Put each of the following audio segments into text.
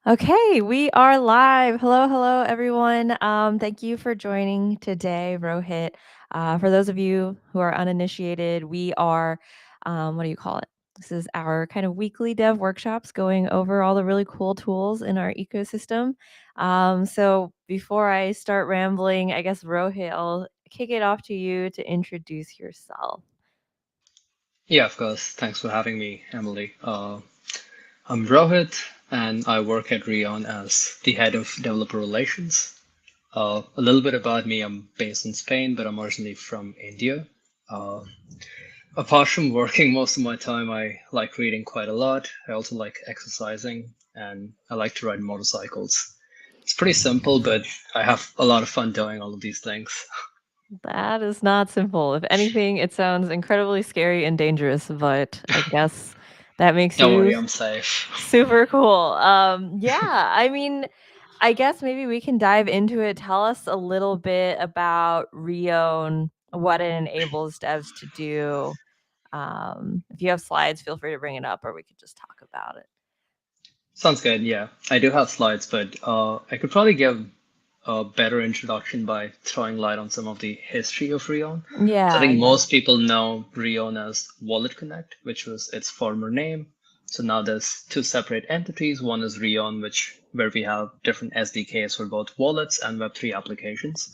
Okay, we are live. Hello, hello, everyone. Thank you for joining today, Rohit. For those of you who are uninitiated, we are, what do you call it? This is our kind of weekly dev workshops going over all the really cool tools in our ecosystem. So before I start rambling, I guess, Rohit, I'll kick it off to you to introduce yourself. Yeah, of course. Thanks for having me, Emily. I'm Rohit, and I work at Reown as the head of developer relations. A little bit about me, I'm based in Spain, but I'm originally from India. Uh, Apart from working most of my time, I like reading quite a lot. I also like exercising, and I like to ride motorcycles. It's pretty simple, but I have a lot of fun doing all of these things. That is not simple. If anything, it sounds incredibly scary and dangerous, but I guess that makes Don't you worry, I'm safe. super cool. Yeah, I mean, I guess maybe we can dive into it. Tell us a little bit about Reown, what it enables devs to do. If you have slides, feel free to bring it up, or we could just talk about it. Sounds good. Yeah, I do have slides, but I could probably give a better introduction by throwing light on some of the history of Reon. So I Yeah, think yeah. most people know Reon as Wallet Connect, which was its former name. So now there's two separate entities. One is Reon, which where we have different SDKs for both wallets and Web3 applications.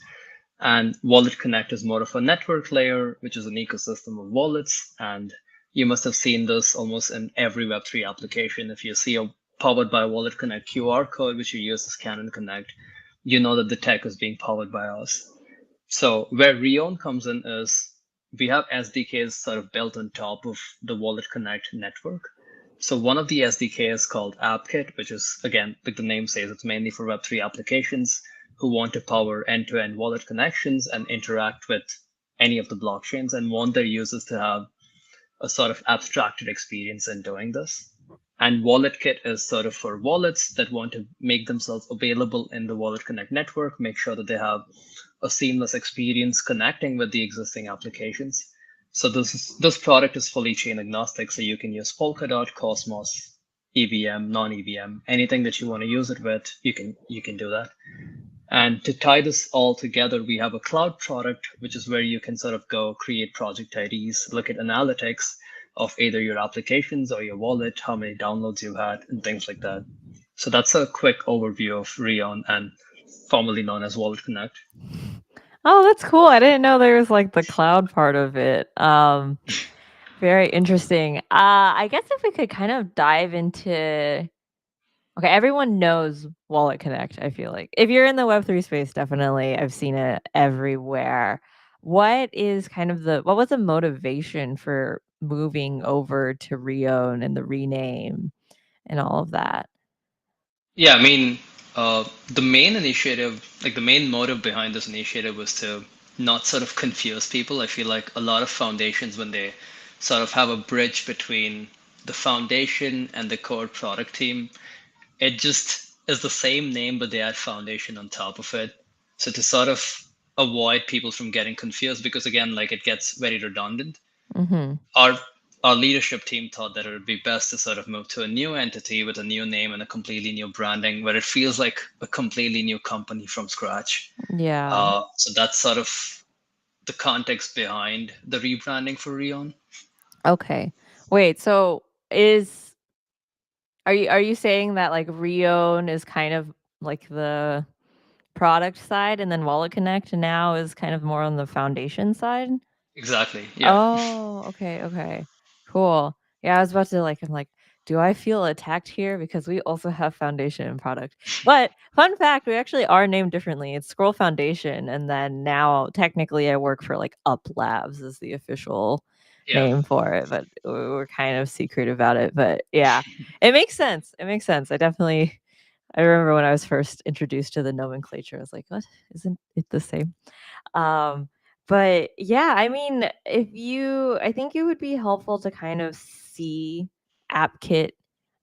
And Wallet Connect is more of a network layer, which is an ecosystem of wallets. And you must have seen this almost in every Web3 application. If you see a powered by Wallet Connect QR code, which you use to scan and connect, you know that the tech is being powered by us. So where Reon comes in is we have SDKs sort of built on top of the Wallet Connect network. So one of the SDKs is called AppKit, which is, again, like the name says, it's mainly for Web3 applications who want to power end-to-end wallet connections and interact with any of the blockchains and want their users to have a sort of abstracted experience in doing this. And WalletKit is sort of for wallets that want to make themselves available in the Wallet Connect network, make sure that they have a seamless experience connecting with the existing applications. So this product is fully chain agnostic, so you can use Polkadot, Cosmos, EVM, non-EVM, anything that you want to use it with, you can do that. And to tie this all together, we have a cloud product, which is where you can sort of go create project IDs, look at analytics of either your applications or your wallet, how many downloads you've had, and things like that. So that's a quick overview of Reon and formerly known as Wallet Connect. Oh, that's cool. I didn't know there was like the cloud part of it. Very interesting. I guess if we could kind of dive into okay, everyone knows Wallet Connect, I feel like. If you're in the Web3 space, definitely I've seen it everywhere. What was the motivation for moving over to Reown and the rename and all of that? Yeah, I mean, the main initiative, like the main motive behind this initiative was to not sort of confuse people. I feel like a lot of foundations, when they sort of have a bridge between the foundation and the core product team, it just is the same name, but they add foundation on top of it. So to sort of avoid people from getting confused, because again, like it gets very redundant, Mhm. our our leadership team thought that it would be best to sort of move to a new entity with a new name and a completely new branding, where it feels like a completely new company from scratch. Yeah. So that's sort of the context behind the rebranding for Reon. Okay. Wait, so is are you saying that like Reown is kind of like the product side and then Wallet Connect now is kind of more on the foundation side? Exactly. Yeah. Oh, okay, okay. Cool. Yeah, I was about to I'm like, do I feel attacked here? Because we also have foundation and product. But fun fact, we actually are named differently. It's Scroll Foundation, and then now technically I work for like Up Labs is the official Yeah. name for it, but we're kind of secret about it. But yeah, it makes sense. It makes sense. I remember when I was first introduced to the nomenclature, I was like, what? Isn't it the same? Um, but yeah, I mean, I think it would be helpful to kind of see AppKit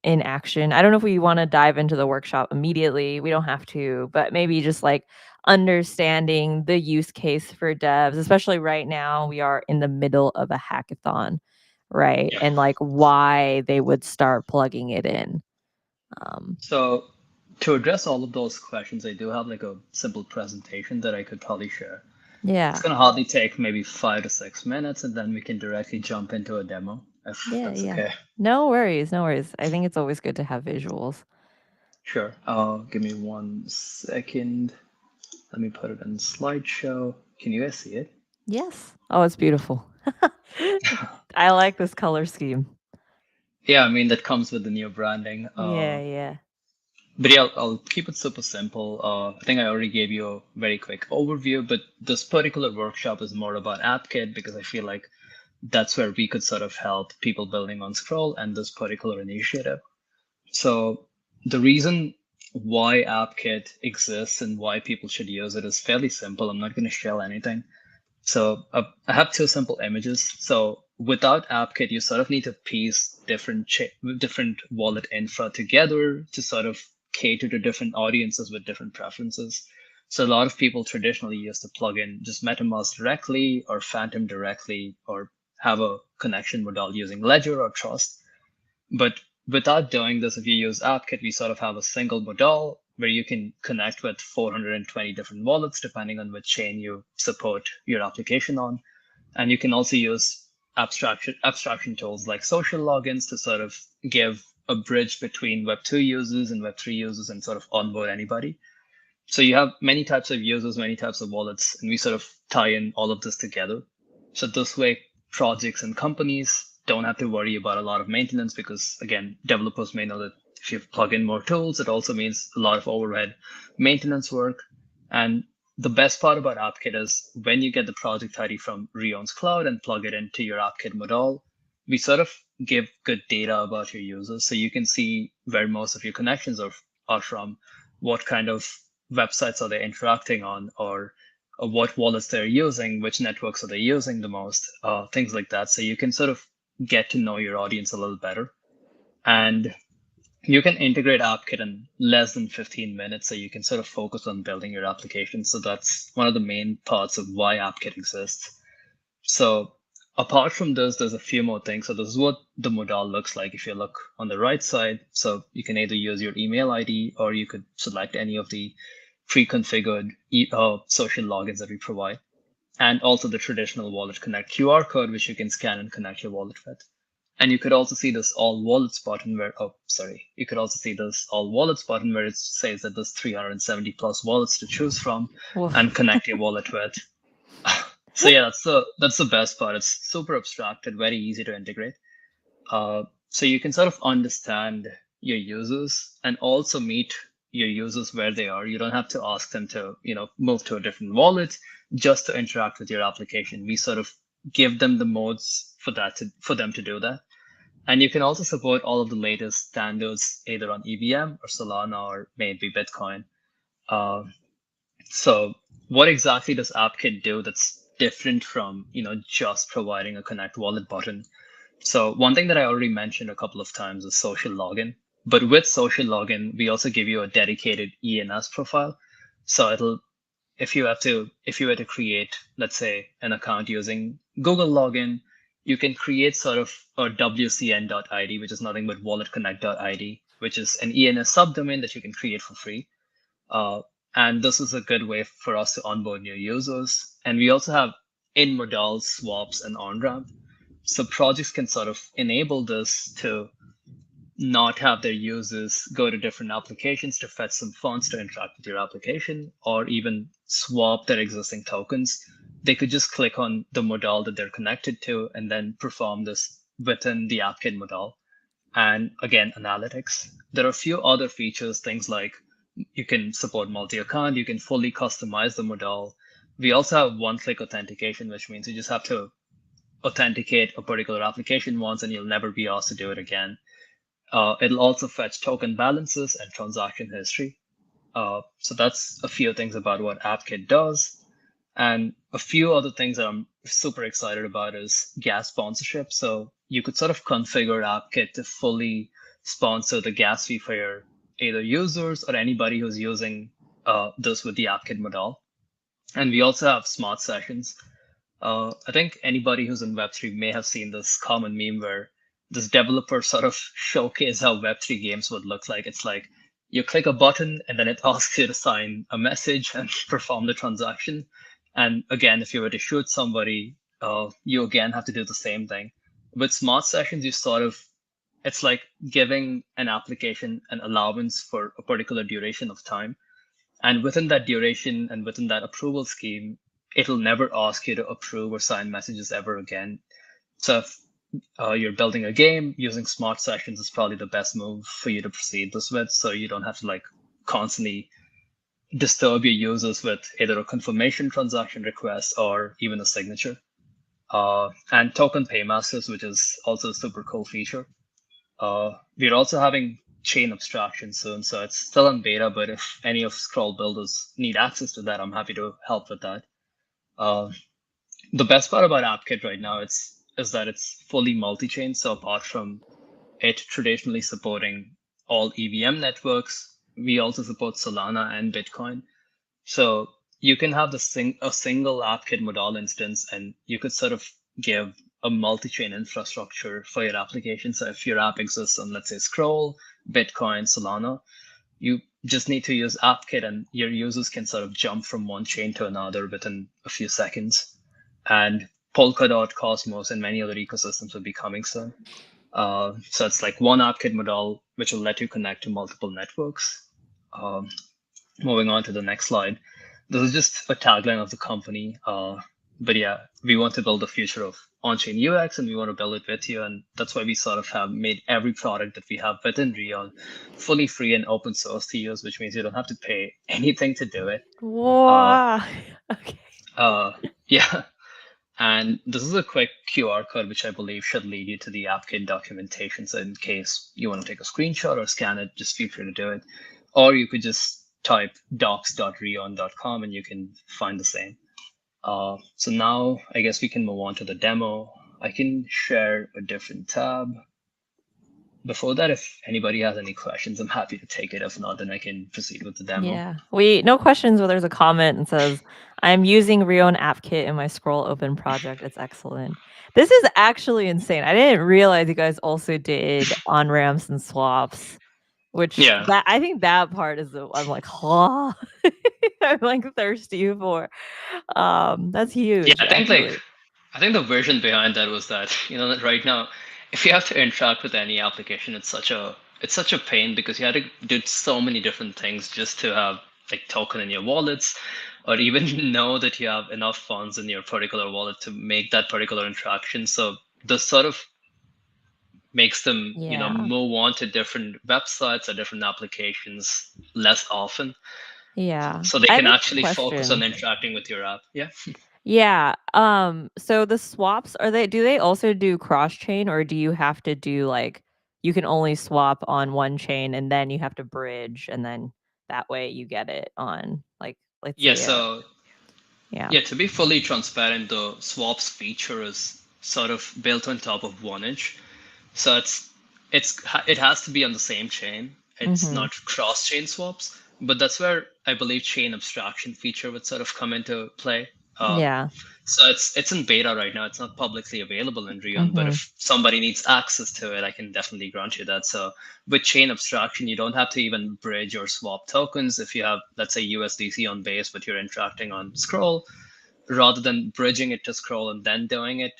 in action. I don't know if we want to dive into the workshop immediately. We don't have to, but maybe just like understanding the use case for devs, especially right now, we are in the middle of a hackathon, right? Yeah. And like why they would start plugging it in. Um, So To address all of those questions, I do have like a simple presentation that I could probably share. It's Yeah. gonna hardly take maybe 5 to 6 minutes, and then we can directly jump into a demo if Yeah, that's yeah. okay. No worries, no worries. I think it's always good to have visuals. Sure. Give me 1 second. Let me put it in slideshow. Can you guys see it? Yes. Oh, it's beautiful. I like this color scheme. Yeah, I mean that comes with the new branding. Yeah, yeah. But yeah, I'll keep it super simple. I think I already gave you a very quick overview, but this particular workshop is more about AppKit because I feel like that's where we could sort of help people building on Scroll and this particular initiative. So the reason why AppKit exists and why people should use it is fairly simple. I'm not going to shell anything. So I have two simple images. So without AppKit, you sort of need to piece different wallet infra together to sort of cater to different audiences with different preferences. So a lot of people traditionally used to plug in just MetaMask directly or Phantom directly or have a connection model using Ledger or Trust. But without doing this, if you use AppKit, we sort of have a single modal where you can connect with 420 different wallets, depending on which chain you support your application on. And you can also use abstraction tools like social logins to sort of give a bridge between Web2 users and Web3 users and sort of onboard anybody. So you have many types of users, many types of wallets, and we sort of tie in all of this together. So this way, projects and companies don't have to worry about a lot of maintenance because, again, developers may know that if you plug in more tools, it also means a lot of overhead maintenance work. And the best part about AppKit is when you get the project ID from Reown's cloud and plug it into your AppKit model, we sort of give good data about your users. So you can see where most of your connections are from, what kind of websites are they interacting on, or what wallets they're using, which networks are they using the most, things like that. So you can sort of get to know your audience a little better. And you can integrate AppKit in less than 15 minutes, so you can sort of focus on building your application. So that's one of the main parts of why AppKit exists. So apart from this, there's a few more things. So this is what the modal looks like if you look on the right side. So you can either use your email ID or you could select any of the pre-configured social logins that we provide. And also the traditional Wallet Connect QR code, which you can scan and connect your wallet with. And you could also see this all wallets button where, oh, sorry, you could also see this all wallets button where it says that there's 370 plus wallets to choose from Woof. and connect your wallet with. So yeah, that's the best part. It's super abstracted, very easy to integrate. So you can sort of understand your users and also meet your users where they are. You don't have to ask them to, move to a different wallet just to interact with your application. We sort of give them the modes for them to do that. And you can also support all of the latest standards either on EVM or Solana or maybe Bitcoin. Uh, so what exactly does AppKit do that's different from, just providing a connect wallet button? So one thing that I already mentioned a couple of times is social login. But with social login, we also give you a dedicated ENS profile. So if you were to create, let's say, an account using Google login, you can create sort of a WCN.id, which is nothing but walletconnect.id, which is an ENS subdomain that you can create for free. Uh, and this is a good way for us to onboard new users. And we also have in-modal swaps and on-ramp. So projects can sort of enable this to not have their users go to different applications to fetch some funds to interact with your application or even swap their existing tokens. They could just click on the modal that they're connected to and then perform this within the AppKit modal. And again, analytics. There are a few other features, things like you can support multi-account, you can fully customize the modal. We also have one-click authentication, which means you just have to authenticate a particular application once and you'll never be asked to do it again. It'll also fetch token balances and transaction history. So that's a few things about what AppKit does. And a few other things that I'm super excited about is gas sponsorship. So you could sort of configure AppKit to fully sponsor the gas fee for your either users or anybody who's using this with the AppKit model. And we also have smart sessions. I think anybody who's in Web3 may have seen this common meme where this developer sort of showcase how Web3 games would look like. It's like You click a button and then it asks you to sign a message and perform the transaction. And again, if you were to shoot somebody, you again have to do the same thing. With smart sessions, you sort of, it's like giving an application an allowance for a particular duration of time. And within that duration and within that approval scheme, it'll never ask you to approve or sign messages ever again. So if you're building a game, using smart sessions is probably the best move for you to proceed this with. So you don't have to like constantly disturb your users with either a confirmation transaction request or even a signature. And token paymasters, which is also a super cool feature. We're also having chain abstraction soon, so it's still in beta, but if any of Scroll builders need access to that, I'm happy to help with that. Uh, the best part about AppKit right now is that it's fully multi-chain. So apart from it traditionally supporting all EVM networks, we also support Solana and Bitcoin. So you can have a single AppKit modal instance, and you could sort of give a multi-chain infrastructure for your application. So if your app exists on, let's say, Scroll, Bitcoin, Solana, you just need to use AppKit, and your users can sort of jump from one chain to another within a few seconds. And Polkadot, Cosmos, and many other ecosystems will be coming soon. So it's like one AppKit model, which will let you connect to multiple networks. Um, Moving on to the next slide. This is just a tagline of the company. But yeah, we want to build the future of on-chain UX, and we want to build it with you. And that's why we sort of have made every product that we have within Reown fully free and open source to use, which means you don't have to pay anything to do it. Uh, Wow. Okay. uh, yeah. And this is a quick QR code, which I believe should lead you to the AppKit documentation. So in case you want to take a screenshot or scan it, just feel free to do it. Or you could just type docs.reon.com and you can find the same. So now I guess we can move on to the demo. I can share a different tab. Before that, if anybody has any questions, I'm happy to take it. If not, then I can proceed with the demo. Yeah. No questions, but there's a comment and says, I'm using Reown AppKit in my Scroll Open project. It's excellent. This is actually insane. I didn't realize you guys also did on ramps and swaps, which Yeah. that I think that part is the I'm like, huh. I'm like thirsty for. That's Yeah, huge, actually. I think the vision behind that was that, that right now, if you have to interact with any application, it's such a pain because you had to do so many different things just to have like token in your wallets, or even know that you have enough funds in your particular wallet to make that particular interaction. So this sort of makes them, Yeah. move on to different websites or different applications less often, Yeah. so they I can have a actually focus on question. interacting with your app. Yeah. Yeah. So the swaps, do they also do cross chain, or do you have to do like you can only swap on one chain and then you have to bridge and then that way you get it on like let's Yeah. say a So yeah. yeah, to be fully transparent, the swaps feature is sort of built on top of 1inch. So it has to be on the same chain. It's Mhm. not cross-chain swaps, but that's where I believe chain abstraction feature would sort of come into play. Uh, Yeah. so it's in beta right now. It's not publicly available in Rion, but Mhm. if somebody needs access to it, I can definitely grant you that. So with chain abstraction, you don't have to even bridge or swap tokens. If you have, let's say, USDC on base, but you're interacting on Scroll, rather than bridging it to Scroll and then doing it,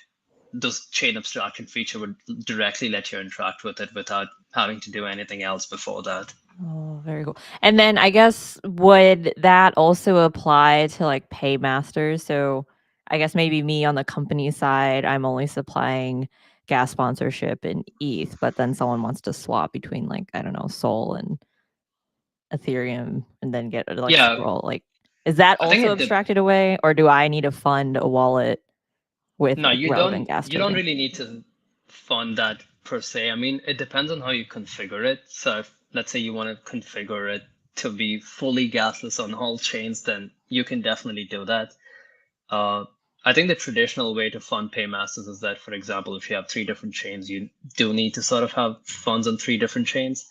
this chain abstraction feature would directly let you interact with it without having to do anything else before that. Oh, very cool. And then I guess would that also apply to like paymasters? So I guess maybe me on the company side, I'm only supplying gas sponsorship in ETH, but then someone wants to swap between like, I don't know, Sol and Ethereum and then get like Yeah, Scroll. Like, is that I think also abstracted away, or do I need to fund a wallet with no, like relevant gas you don't tokens? really need to fund that per se. I mean, it depends on how you configure it. So if let's say you want to configure it to be fully gasless on all chains, then you can definitely do that. Uh, I think the traditional way to fund paymasters is that, for example, if you have three different chains, you do need to sort of have funds on three different chains.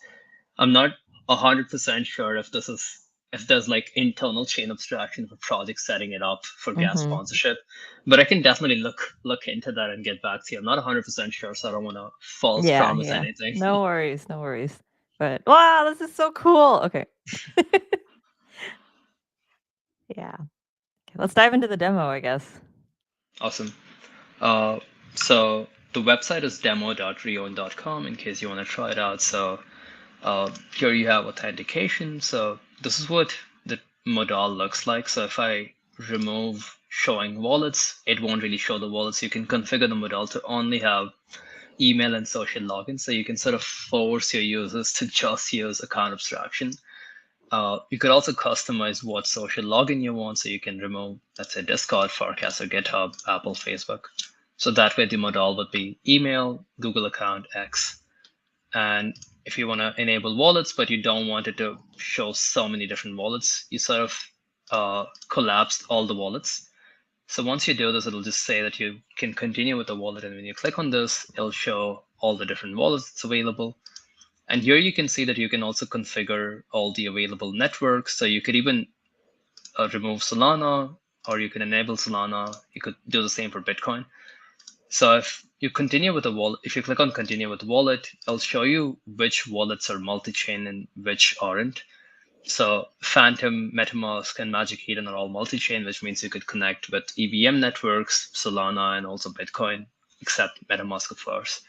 I'm not 100% sure if there's like internal chain abstraction for projects setting it up for gas Mhm. sponsorship, but I can definitely look into that and get back to you. I'm not 100% sure, so I don't want to false Yeah, promise yeah. anything. No worries, no worries. But wow, this is so cool. Okay. Yeah. Okay, let's dive into the demo, I guess. Awesome. Uh, so the website is demo.reown.com in case you want to try it out. So here you have authentication. So this is what the modal looks like. So if I remove showing wallets, it won't really show the wallets. You can configure the modal to only have email and social login. So you can sort of force your users to just use account abstraction. You could also customize what social login you want. So you can remove, let's say, Discord, Forecast, or GitHub, Apple, Facebook. So that way the modal would be email, Google account, X. And if you want to enable wallets, but you don't want it to show so many different wallets, you sort of collapsed all the wallets. So once you do this, it'll just say that you can continue with the wallet. And when you click on this, it'll show all the different wallets that's available. And here you can see that you can also configure all the available networks. So you could even remove Solana, or you can enable Solana. You could do the same for Bitcoin. So if you continue with the wallet, if you click on continue with wallet, it'll show you which wallets are multi-chain and which aren't. So Phantom, MetaMask, and Magic Eden are all multi-chain, which means you could connect with EVM networks, Solana, and also Bitcoin, except MetaMask, of course.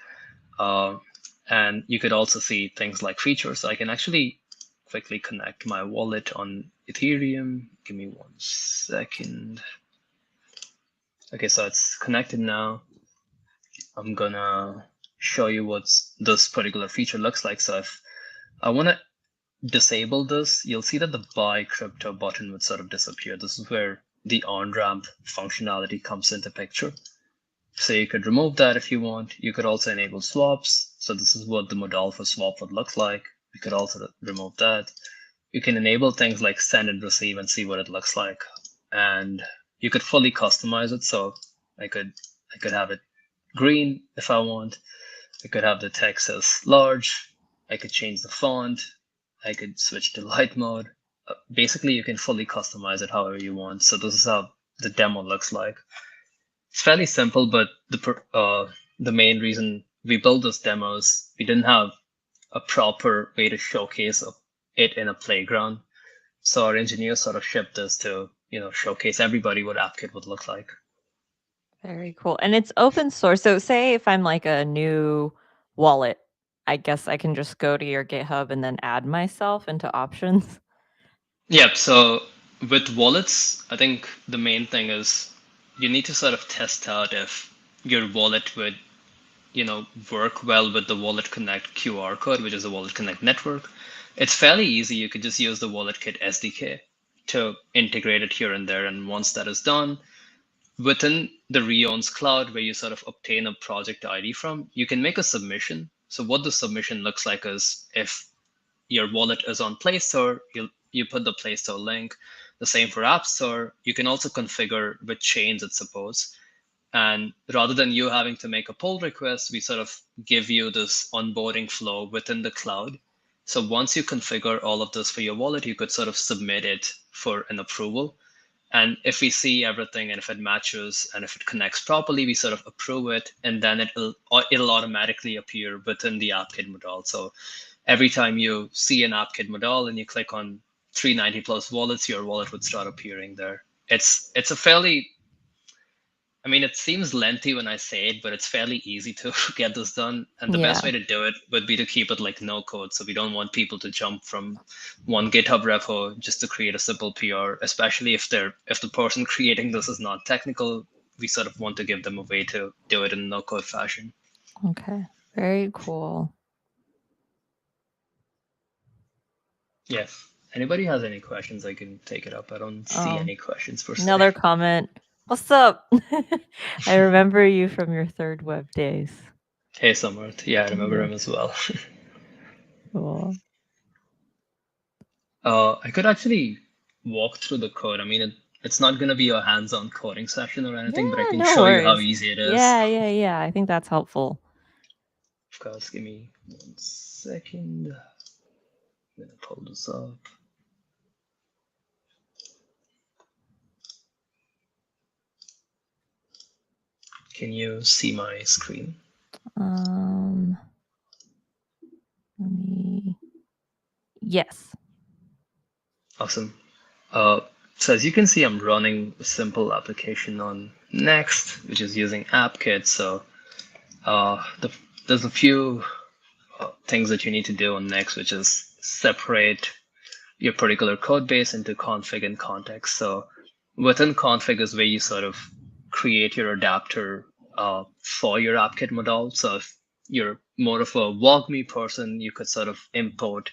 And you could also see things like features. So I can actually quickly connect my wallet on Ethereum. Give me 1 second. Okay, so it's connected now. I'm gonna show you what this particular feature looks like. So if I want to disable this, you'll see that the buy crypto button would sort of disappear. This is where the on-ramp functionality comes into picture. So you could remove that if you want. You could also enable swaps. So this is what the modal for swap would look like. You could also remove that. You can enable things like send and receive and see what it looks like. And you could fully customize it. So I could have it green if I want. I could have the text as large. I could change the font. I could switch to light mode. Basically, you can fully customize it however you want. So this is how the demo looks like. It's fairly simple, but the main reason we built this demo is we didn't have a proper way to showcase it in a playground. So our engineers sort of shipped this to showcase everybody what AppKit would look like. Very cool. And it's open source. So say if I'm like a new wallet, I guess I can just go to your GitHub and then add myself into options. Yep. So with wallets, I think the main thing is you need to sort of test out if your wallet would, work well with the Wallet Connect QR code, which is the Wallet Connect network. It's fairly easy. You could just use the WalletKit SDK to integrate it here and there. And once that is done, within the Reown's cloud, where you sort of obtain a project ID from, you can make a submission. So what the submission looks like is if your wallet is on Play Store, you put the Play Store link. The same for App Store. You can also configure which chains it supports. And rather than you having to make a pull request, we sort of give you this onboarding flow within the cloud. So once you configure all of this for your wallet, you could sort of submit it for an approval. And if we see everything and if it matches and if it connects properly, we sort of approve it, and then it'll automatically appear within the AppKit modal. So every time you see an AppKit modal and you click on 390 plus wallets, your wallet would start appearing there. It's a fairly, I mean, it seems lengthy when I say it, but it's fairly easy to get this done. And the best way to do it would be to keep it like no code. So we don't want people to jump from one GitHub repo just to create a simple PR, especially if the person creating this is not technical. We sort of want to give them a way to do it in no code fashion. Okay. Very cool. Yeah. Anybody has any questions, I can take it up. I don't see any questions per se. Another comment. What's up? I remember you from your third web days. Hey, Samarth. Yeah, I remember him as well. Cool. I could actually walk through the code. I mean, it's not going to be a hands-on coding session or anything, but I can no show you how worries. easy it is. Yeah. I think that's helpful. Of course, give me 1 second. I'm going to pull this up. Can you see my screen? Let me Yes. Awesome. Uh, so as you can see, I'm running a simple application on Next, which is using AppKit. So there's a few things that you need to do on Next, which is separate your particular code base into config and context. So within config is where you sort of create your adapter for your AppKit model. So if you're more of a WalkMe person, you could sort of import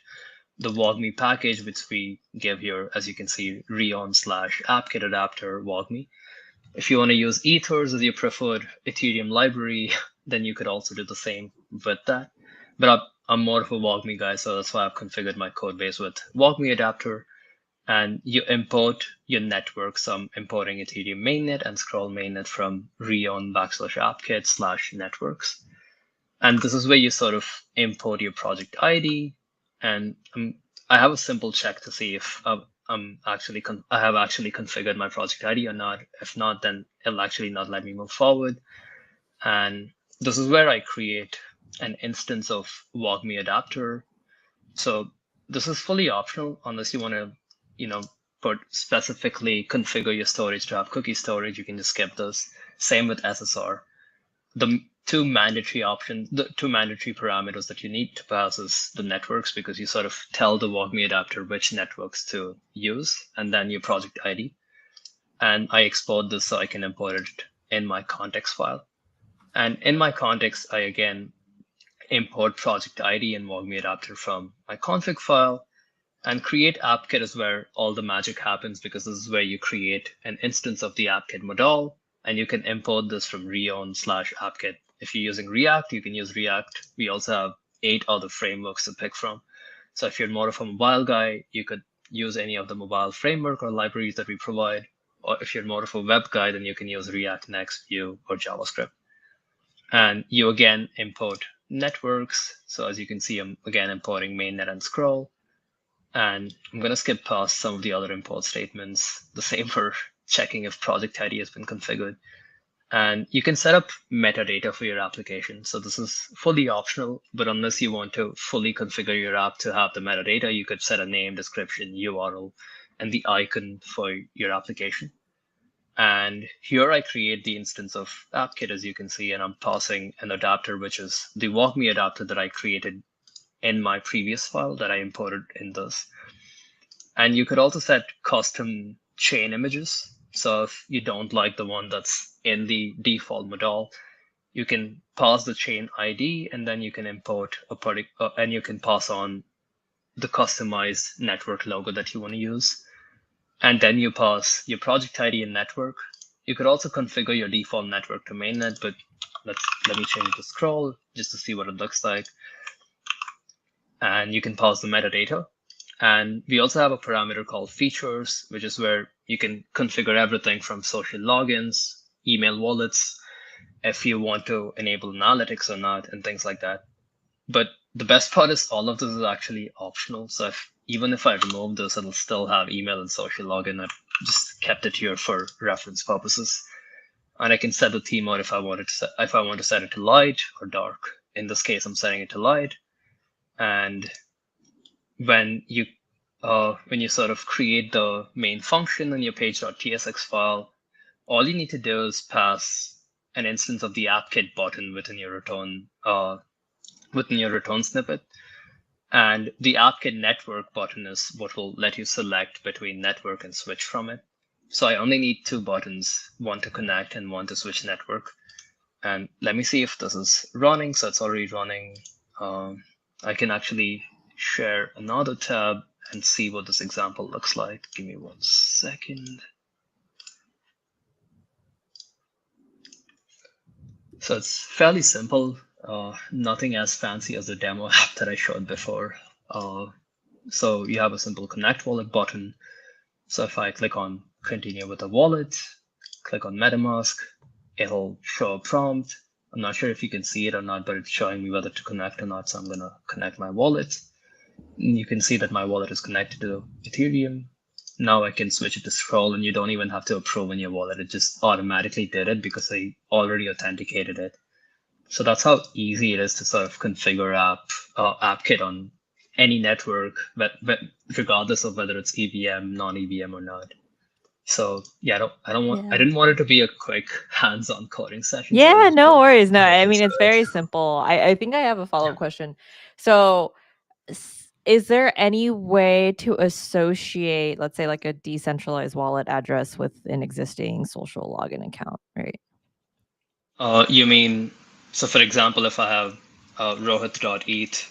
the WalkMe package, which we give here, as you can see, Reown/AppKit adapter WalkMe. If you want to use Ethers as your preferred Ethereum library, then you could also do the same with that. But I'm more of a WalkMe guy, so that's why I've configured my code base with WalkMe adapter. And you import your network. So I'm importing Ethereum mainnet and scroll mainnet from Reown/AppKit/networks. And this is where you sort of import your project ID. And I have a simple check to see if I have actually configured my project ID or not. If not, then it'll actually not let me move forward. And this is where I create an instance of WalkMe adapter. So this is fully optional unless you want to, put specifically configure your storage to have cookie storage. You can just skip this. Same with SSR. The two mandatory parameters that you need to pass is the networks, because you sort of tell the WalkMe adapter which networks to use, and then your project ID. And I export this so I can import it in my context file. And in my context, I again import project ID and WalkMe adapter from my config file. And create AppKit is where all the magic happens, because this is where you create an instance of the AppKit model, and you can import this from Reown/AppKit. If you're using React, you can use React. We also have 8 other frameworks to pick from. So if you're more of a mobile guy, you could use any of the mobile framework or libraries that we provide. Or if you're more of a web guy, then you can use React, Next, Vue, or JavaScript. And you again import networks. So as you can see, I'm again importing mainnet and scroll. And I'm going to skip past some of the other import statements, the same for checking if project ID has been configured. And you can set up metadata for your application. So this is fully optional, but unless you want to fully configure your app to have the metadata, you could set a name, description, URL, and the icon for your application. And here I create the instance of AppKit, as you can see, and I'm passing an adapter, which is the WalkMe adapter that I created in my previous file that I imported in this. And you could also set custom chain images. So if you don't like the one that's in the default model, you can pass the chain ID, and then you can import and you can pass on the customized network logo that you want to use. And then you pass your project ID and network. You could also configure your default network to mainnet, but let me change it to scroll just to see what it looks like. And you can pass the metadata. And we also have a parameter called features, which is where you can configure everything from social logins, email wallets, if you want to enable analytics or not, and things like that. But the best part is all of this is actually optional. So even if I remove this, it'll still have email and social login. I've just kept it here for reference purposes. And I can set the theme mode if I want to set it to light or dark. In this case, I'm setting it to light. And when you sort of create the main function in your page.tsx file, all you need to do is pass an instance of the AppKit button within your return snippet. And the AppKit network button is what will let you select between network and switch from it. So I only need 2 buttons, one to connect and one to switch network. And let me see if this is running. So it's already running. I can actually share another tab and see what this example looks like. Give me 1 second. So it's fairly simple, nothing as fancy as the demo app that I showed before. So you have a simple connect wallet button. So if I click on continue with a wallet, click on MetaMask, it'll show a prompt. I'm not sure if you can see it or not, but it's showing me whether to connect or not. So I'm going to connect my wallet. And you can see that my wallet is connected to Ethereum. Now I can switch it to scroll, and you don't even have to approve in your wallet. It just automatically did it because I already authenticated it. So that's how easy it is to sort of configure AppKit on any network, regardless of whether it's EVM, non-EVM or not. So yeah, I Yeah. didn't want it to be a quick hands-on coding session, so I Yeah, just no brought worries. No, more I mean, into it's it. very simple. I think I have a Yeah. follow-up question. So, is there any way to associate, let's say, like a decentralized wallet address with an existing social login account, right? You mean, so for example, if I have rohit.eth,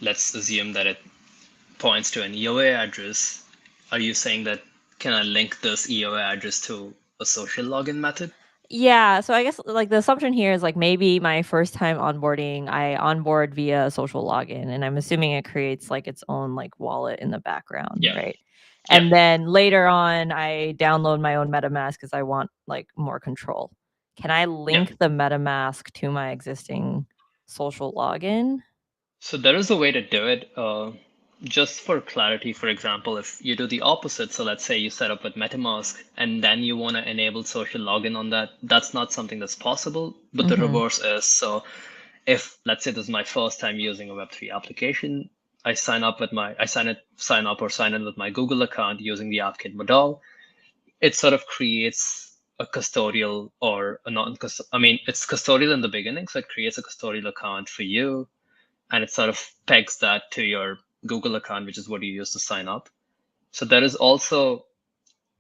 let's assume that it points to an EOA address. Are you saying that can I link this EOA address to a social login method? Yeah, so I guess like the assumption here is like maybe my first time onboarding, I onboard via a social login, and I'm assuming it creates like its own like wallet in the background, Yeah. right? Yeah. And then later on, I download my own MetaMask because I want like more control. Can I Yeah. link the MetaMask to my existing social login? So there is a way to do it. Just for clarity, for example, if you do the opposite, so let's say you set up with MetaMask and then you want to enable social login on that, that's not something that's possible, but the Mm-hmm. reverse is. So if let's say this is my first time using a Web3 application, sign up or sign in with my Google account using the AppKit model, it sort of creates a custodial or a non I mean, it's custodial in the beginning, so it creates a custodial account for you and it sort of pegs that to your Google account, which is what you use to sign up. So there is also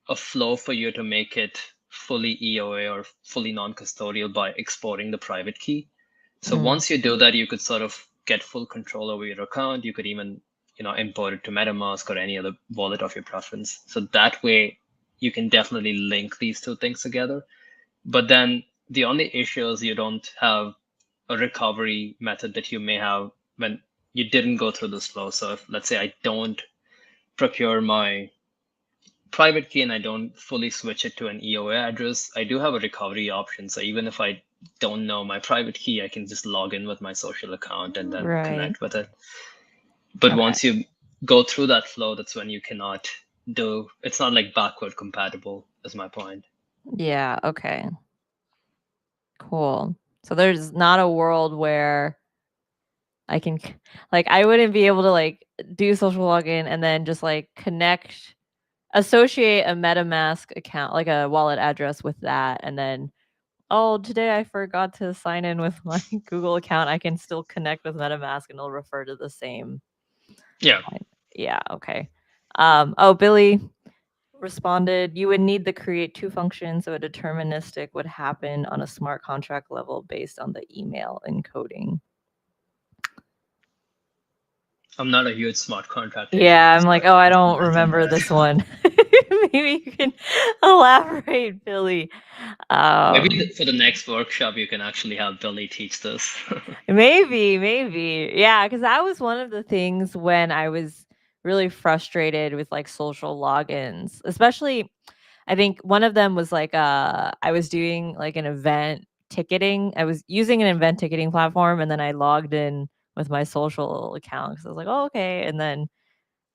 a flow for you to make it fully EOA or fully non-custodial by exporting the private key. So Mm. once you do that, you could sort of get full control over your account. You could even, import it to MetaMask or any other wallet of your preference. So that way you can definitely link these two things together. But then the only issue is you don't have a recovery method that you may have when you didn't go through this flow. So if let's say I don't procure my private key and I don't fully switch it to an EOA address, I do have a recovery option. So even if I don't know my private key, I can just log in with my social account and then Right. connect with it. But Okay. once you go through that flow, that's when you cannot it's not like backward compatible, is my point. Yeah. Okay. Cool. So there's not a world where I can like I wouldn't be able to like do social login and then just like associate a MetaMask account, like a wallet address with that, and then oh, today I forgot to sign in with my Google account. I can still connect with MetaMask and it'll refer to the same Yeah. point. Yeah, okay. Oh, Billy responded, you would need to create two functions so a deterministic would happen on a smart contract level based on the email encoding. I'm not a huge smart contract Yeah, engineer, I'm so like, I oh, I can't don't comment on remember that. this one. Maybe you can elaborate, Billy. Maybe Um, for the next workshop, you can actually have Billy teach this. maybe. Yeah, because that was one of the things when I was really frustrated with like social logins, especially I think one of them was like I was doing like an event ticketing. I was using an event ticketing platform and then I logged in with my social account because I was like, oh, okay. And then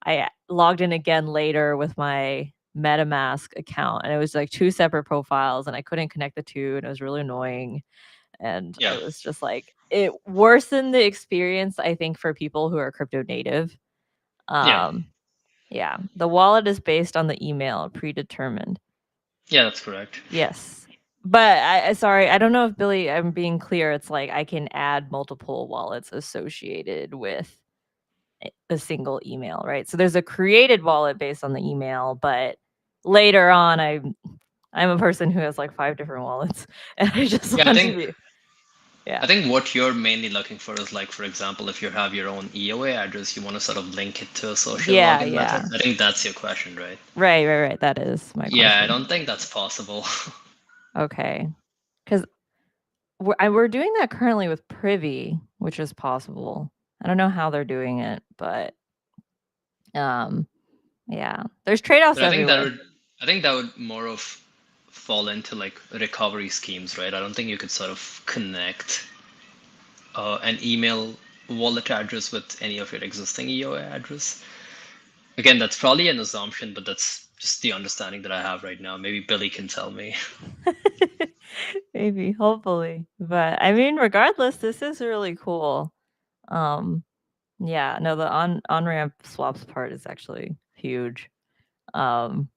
I logged in again later with my MetaMask account and it was like two separate profiles and I couldn't connect the two and it was really annoying. And Yeah. it was just like it worsened the experience, I think, for people who are crypto native. Yeah. Um, yeah, the wallet is based on the email predetermined. Yeah, that's correct. Yes. But sorry, I don't know if Billy, I'm being clear. It's like I can add multiple wallets associated with a single email, right? So there's a created wallet based on the email, but later on I'm a person who has like 5 different wallets and I just Yeah, want to be yeah. I think what you're mainly looking for is like, for example, if you have your own EOA address, you want to sort of link it to a social Yeah, login method. yeah. I think that's your question, right? Right. That is my Yeah, I question. don't think that's possible. Okay. 'Cause we're doing that currently with Privy, which is possible. I don't know how they're doing it, but um yeah. There's trade-offs But I think that everywhere. would I think that would more of fall into like recovery schemes, right? I don't think you could sort of connect an email wallet address with any of your existing EOA address. Again, that's probably an assumption, but that's just the understanding that I have right now. Maybe Billy can tell me. Maybe, hopefully. But I mean, regardless, this is really cool. Um Yeah, no, the on-ramp swaps part is actually huge. Um,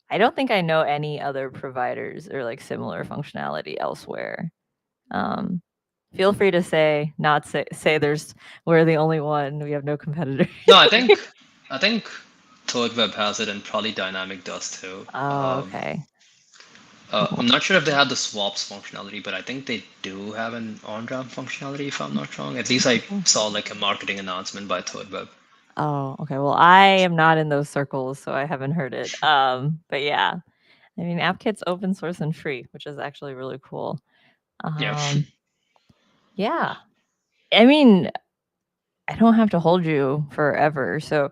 I don't think I know any other providers or like similar functionality elsewhere. Um, feel free to say there's we're the only one. We have no competitors. No, I think Third Web has it, and probably Dynamic does too. Oh, okay. I'm not sure if they have the swaps functionality, but I think they do have an on-ramp functionality, if I'm not wrong. At least I saw like a marketing announcement by Third Web. Oh, okay. Well, I am not in those circles, so I haven't heard it. But yeah, I mean, AppKit's open source and free, which is actually really cool. Yeah. Um, yeah. I mean, I don't have to hold you forever. So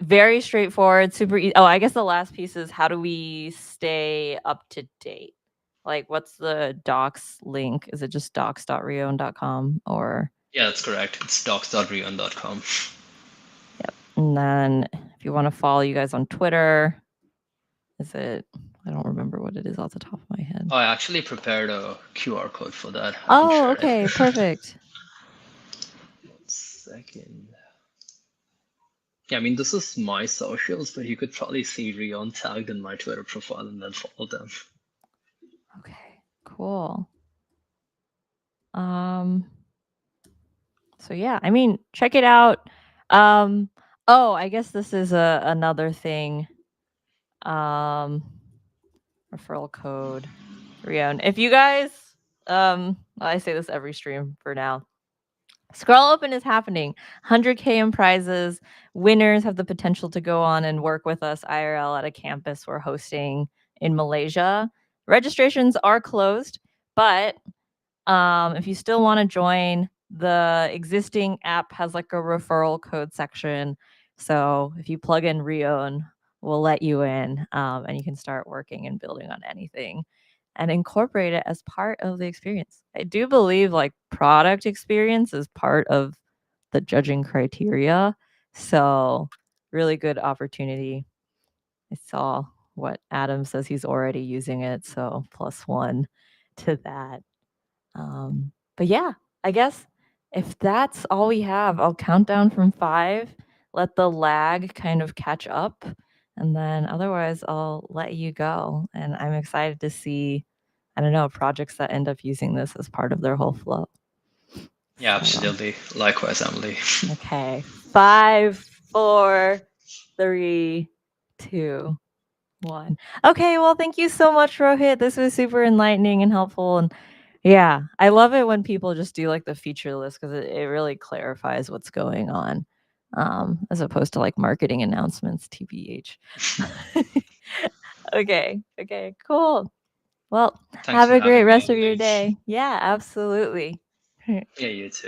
very straightforward, super easy. Oh, I guess the last piece is how do we stay up to date? Like, what's the docs link? Is it just docs.reown.com or? Yeah, that's correct. It's docs.reon.com. Yep. And then if you want to follow you guys on Twitter, is it? I don't remember what it is off the top of my head. Oh, I actually prepared a QR code for that. I can Oh, share it. okay, perfect. Second. Yeah, I mean, this is my socials, but you could probably see Rion tagged in my Twitter profile and then follow them. Okay, cool. Um, so yeah, I mean, check it out. Oh, I guess this is another thing. Um, referral code Reown. If you guys, I say this every stream for now. Scroll Open is happening. 100K in prizes. Winners have the potential to go on and work with us IRL at a campus we're hosting in Malaysia. Registrations are closed, but if you still want to join, the existing app has like a referral code section. So if you plug in Reown, we'll let you in, and you can start working and building on anything and incorporate it as part of the experience. I do believe like product experience is part of the judging criteria. So really good opportunity. I saw what Adam says he's already using it. So +1 to that. But yeah, I guess if that's all we have, I'll count down from 5, let the lag kind of catch up, and then otherwise I'll let you go. And I'm excited to see, I don't know, projects that end up using this as part of their whole flow. Yeah, So, absolutely. Likewise, Emily. okay. 5, 4, 3, 2, 1. Okay, well, thank you so much, Rohit. This was super enlightening and helpful. And yeah, I love it when people just do like the feature list because it really clarifies what's going on, as opposed to like marketing announcements, TBH. Okay, cool. Well, Thanks have for a great having me, rest of Emily. your day. Yeah, absolutely. Yeah, you too.